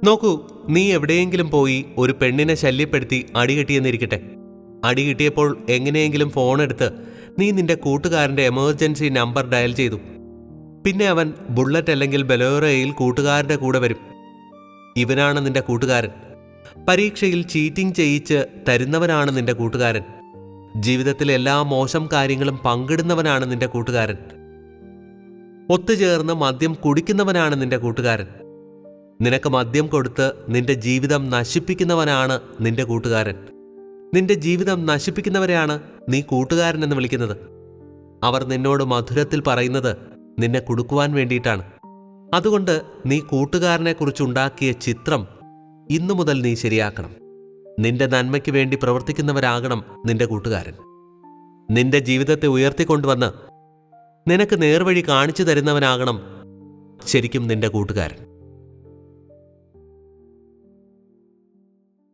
നോക്കൂ, നീ എവിടെയെങ്കിലും പോയി ഒരു പെണ്ണിനെ ശല്യപ്പെടുത്തി അടികിട്ടിയെന്നിരിക്കട്ടെ. അടികിട്ടിയപ്പോൾ എങ്ങനെയെങ്കിലും ഫോണെടുത്ത് നീ നിന്റെ കൂട്ടുകാരൻ്റെ എമർജൻസി നമ്പർ ഡയൽ ചെയ്തു. പിന്നെ അവൻ ബുള്ളറ്റ് അല്ലെങ്കിൽ ബൊലേറോയിൽ കൂട്ടുകാരൻ്റെ കൂടെ വരും. ഇവനാണ് നിന്റെ കൂട്ടുകാരൻ. പരീക്ഷയിൽ ചീറ്റിംഗ് ചെയ്യിച്ച് തരുന്നവനാണ് നിന്റെ കൂട്ടുകാരൻ. ജീവിതത്തിലെ എല്ലാ മോശം കാര്യങ്ങളും പങ്കിടുന്നവനാണ് നിന്റെ കൂട്ടുകാരൻ. ഒത്തുചേർന്ന് മദ്യം കുടിക്കുന്നവനാണ് നിന്റെ കൂട്ടുകാരൻ. നിനക്ക് മദ്യം കൊടുത്ത് നിന്റെ ജീവിതം നശിപ്പിക്കുന്നവനാണ് നിന്റെ കൂട്ടുകാരൻ. നിന്റെ ജീവിതം നശിപ്പിക്കുന്നവരെയാണ് നീ കൂട്ടുകാരൻ എന്ന് വിളിക്കുന്നത്. അവർ നിന്നോട് മധുരത്തിൽ പറയുന്നത് നിന്നെ കുടുക്കുവാൻ വേണ്ടിയിട്ടാണ്. അതുകൊണ്ട് നീ കൂട്ടുകാരനെക്കുറിച്ചുണ്ടാക്കിയ ചിത്രം ഇന്നു മുതൽ നീ ശരിയാക്കണം. നിന്റെ നന്മയ്ക്ക് വേണ്ടി പ്രവർത്തിക്കുന്നവരാകണം നിന്റെ കൂട്ടുകാരൻ. നിന്റെ ജീവിതത്തെ ഉയർത്തിക്കൊണ്ടുവന്ന് നിനക്ക് നേർവഴി കാണിച്ചു തരുന്നവനാകണം ശരിക്കും നിന്റെ കൂട്ടുകാരൻ.